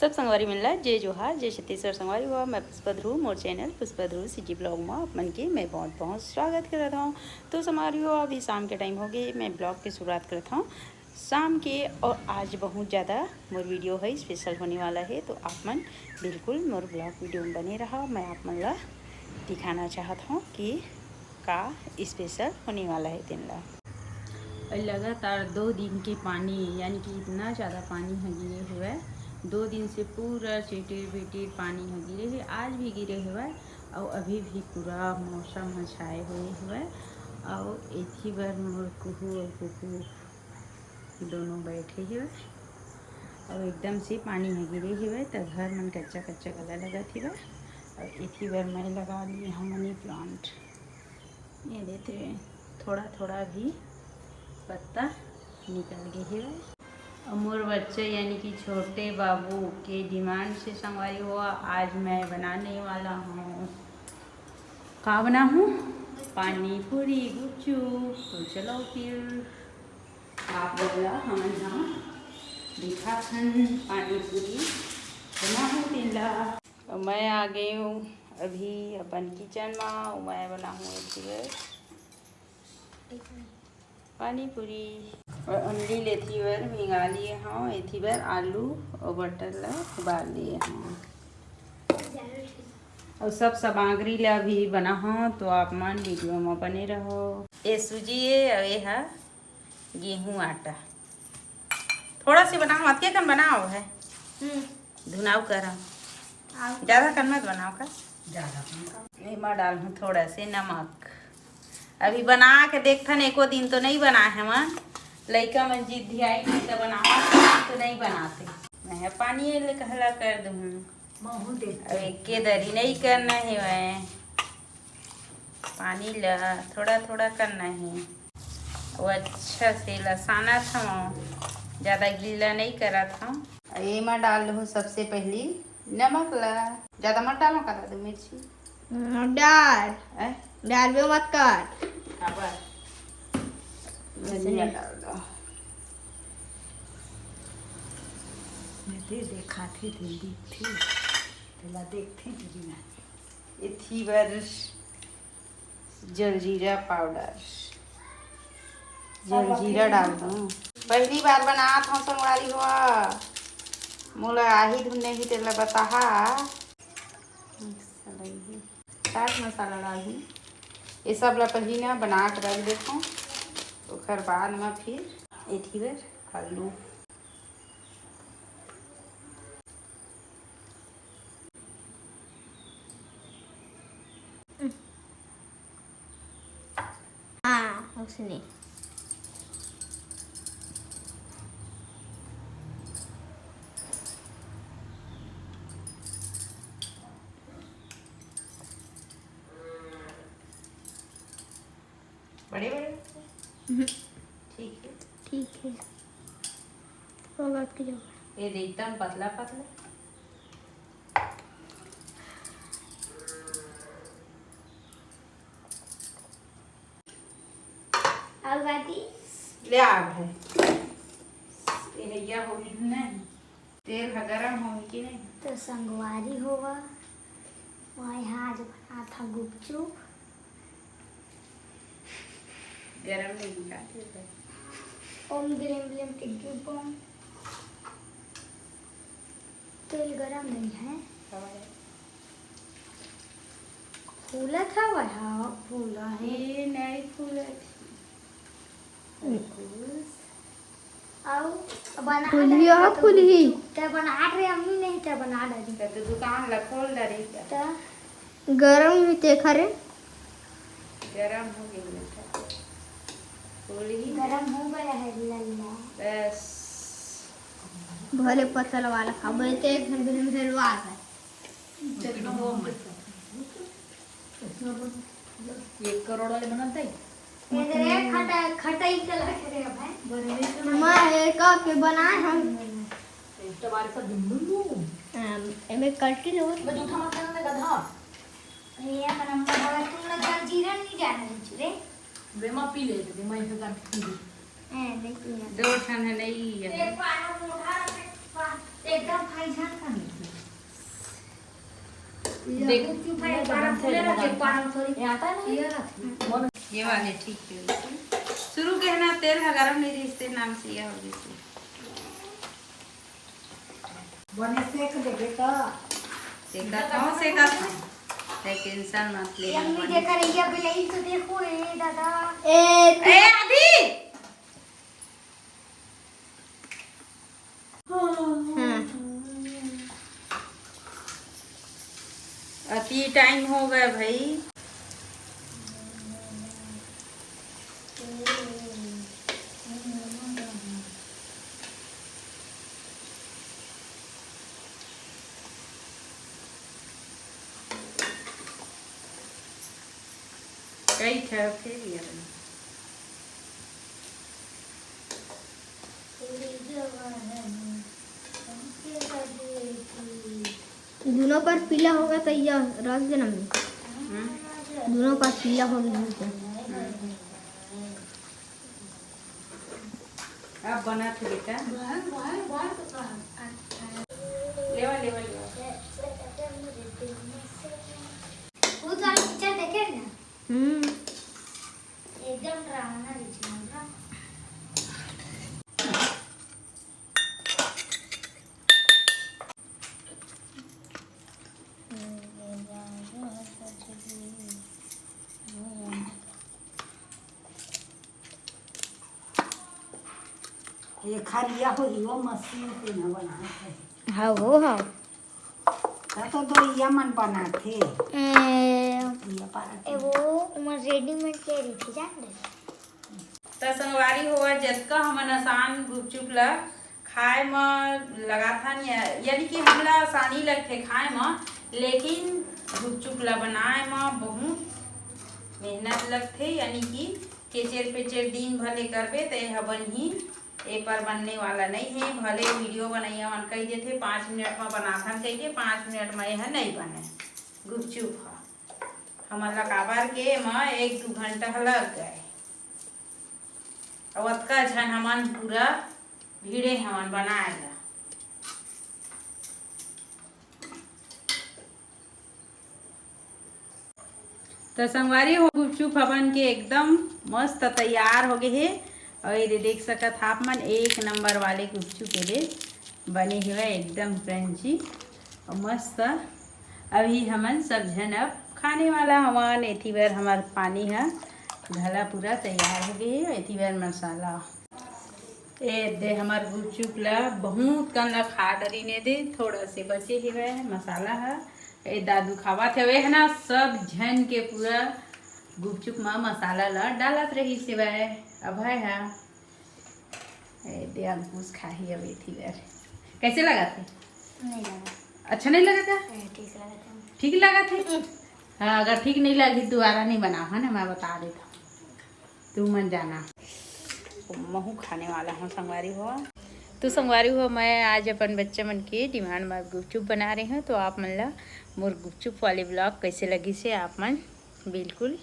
सब संगवारी मिलना जय जोहार जय छत्तीसगढ़ संगवारी हुआ मैं पुष्पा ध्रुव मोर चैनल पुष्पा ध्रुव सीजी ब्लॉग में आप मन के मैं बहुत बहुत स्वागत कर रहा हूँ। तो संगवारी हो अभी शाम के टाइम हो गए, मैं ब्लॉग की शुरुआत करता हूँ शाम के। और आज बहुत ज़्यादा मोर वीडियो है स्पेशल होने वाला है, तो आप मन बिल्कुल मोर ब्लॉग वीडियो में बने रहा। मैं आप मन ला दिखाना चाहता हूँ कि का स्पेशल होने वाला है दिन ला। लगातार 2 दिन के पानी यानी कि इतना ज़्यादा पानी है गिरे हुए, 2 दिन से पूरा चिटिर बिटिर पानी है गिरे है। आज भी गिरे हुए और अभी भी पूरा मौसम है छाए हुए और एथी बार मोर कुहू और कुकू दोनों बैठे हुए और एकदम से पानी है गिरे हुए। तो घर मन कच्चा कच्चा गला लगा थी और एथी बार मैं लगा ली हम मनी प्लांट। ये देते थोड़ा थोड़ा भी पत्ता निकल गए है। और मोर बच्चे यानी कि छोटे बाबू के डिमांड से संगवारी हुआ आज मैं बनाने वाला हूँ का बना हूँ पानी पूरी गुपचुप। तो चलो फिर आप बोला हम यहाँ दिखा पानी पूरी बना हूँ तिल्ला। और मैं आ गई हूँ अभी अपन किचन में। मैं बना हूँ पानी पूरी और अंडी लेती बार भिंगा लिए हाँ। एथी बार आलू और बटर ला उबाल लिए हाँ और सब सामग्री ला भी बना हाँ। तो आप मन वीडियो में बने रहो। ये सूजी है और ये है गेहूँ आटा। थोड़ा सी बनाओ मत क्या कन बनाओ है धुनाव करा ज़्यादा कन मत बनाओ का ज़्यादा इमा डाल हूँ थोड़ा से नमक। अभी बना के देखथन एको दिन तो नहीं बना है मन लड़का मन जिद धियाई नहीं तो बनावा तो नहीं बनाते। मैं पानी ले कहला कर दूँ अब एक के दरी नहीं करना है। मैं पानी ला थोड़ा थोड़ा करना है वो अच्छा से लसाना था ज़्यादा गीला नहीं करा था। ये मैं डाल दूँ सबसे पहली नमक ला ज़्यादा मत डालो करा दो मिर्ची डाल भी मत कर धनिया डाल दो। देखा थी देखते इथी बार जलजीरा पाउडर जलजीरा डाल दूँ। पहली बार बना था संगवारी हुआ मोला आही धुने भी तेला बताहा चाट मसाला डाल दी। ये सब ला पहली ना बना के रख देखो ओकर बाद में फिर एथी बार आलू उसने बड़े बड़े ठीक है ये एकदम पतला पतला ले आग है ये हो नहीं तेल गरम हो कि नहीं। तो संगवारी होगा वहाँ यहाँ आज बना था गुपचुप गरम नहीं दिखाते ओम ग्रीम ग्रीम टिक्की बम तेल गरम नहीं है फूला था वह फूला है ये नहीं फूला फूली तो बना रहे अम्मी नहीं तो बना रही तो दुकान ला खोल रही तो गरम भी ते खरे गरम हो गया फूली गरम हो गया है लल्ला बस भले पतल वाला खाबे ते एक घंटे में फिरवा है एक करोड़ वाले बनाते इधर खटाई चला करे भाई मैं का के बनाए हम टमाटर का दुंदू एमे कट के लो मैं जूठा मत करना गधा ये अपन हम बड़ा तुम लोग जीरा नहीं डालना रे बेमा पी ले तो मैं इसे कर पी ले नहीं पिया दो ठन है नहीं है एक पानी उठा एकदम खाई जान कर देख ये ये वाले ठीक है। शुरू के है ना तेल है गरम नहीं रही इससे नाम से यह होगी से बने सेक दे बेटा सेका था टेंशन मत ले यम्मी देखा रही है बिलाई तो देखो रे दादा ए आदि अति टाइम हो गया भाई। कई ठहरते भी हैं। दोनों पर पीला होगा तो यह रस देना में दोनों पर पीला हो गया तो अब बना थे बेटा लेवा लेवा लेवा वो तो पिक्चर देखे ना एकदम ड्रामा रिचुअल ये खालिया हो वो मशीन पे न बना थे हाँ वो हाँ तो दो यमन बना थे ये पारा वो उमर रेडीमेड ले रही थी जान दे त संगवारी होवा जतका हमन आसान गुपचुप ला खाए में लगा था यानी कि हमला आसानी लगथे खाए में, लेकिन गुपचुप ला बनाए में बहुत मेहनत लगथे। यानी कि केचेर पेचेर दिन भले करबे तो यह बनही ए पर बनने वाला नहीं है। भले वीडियो बनैया मन कही देथे 5 मिनट में बनाथन कही के 5 मिनट में यह नहीं बने गुपचुप हमन ला काबर के में 1-2 घंटा लग गए और अतका झन हमन पूरा भीड़े हमन बनाएगा। तो संगवारी हो गुपचुप हमन के एकदम मस्त तैयार हो गए है और ये देख सकत आप मन 1 नंबर वाले गुपचुप के बने हुए एकदम क्रंची और मस्त। अभी हमन सब जन अब खाने वाला हवन एथी बार हमार पानी है घला पूरा तैयार हो गए है। एथी बार मसाला ए दे हमार गुपचुप ला बहुत कन ला खा डरी ने दे थोड़ा से बचे हुए मसाला है ए दादू खावत है वे है ना सब झन के पूरा गुपचुप में मसाला ला डालत रही सिवाय अब है दे अंकुश खाही अब एथी बार कैसे लगा थे नहीं लगा अच्छा नहीं लगा था ठीक लगा था ठीक लगा थे हाँ अगर ठीक नहीं लगी दोबारा नहीं बना है ना मैं बता देता तू मन जाना महू खाने वाला हूँ संगवारी हुआ तो संगवारी हुआ मैं आज अपन बच्चे मन के डिमांड में गुपचुप बना रही हूँ। तो आप मन ला मोर गुपचुप वाले ब्लॉग कैसे लगी से आप मन बिल्कुल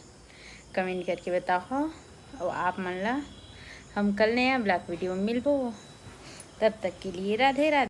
कमेंट करके बताओ और आप मन ला हम कल नया ब्लॉग वीडियो में मिलबो। तब तक के लिए राधे राधे।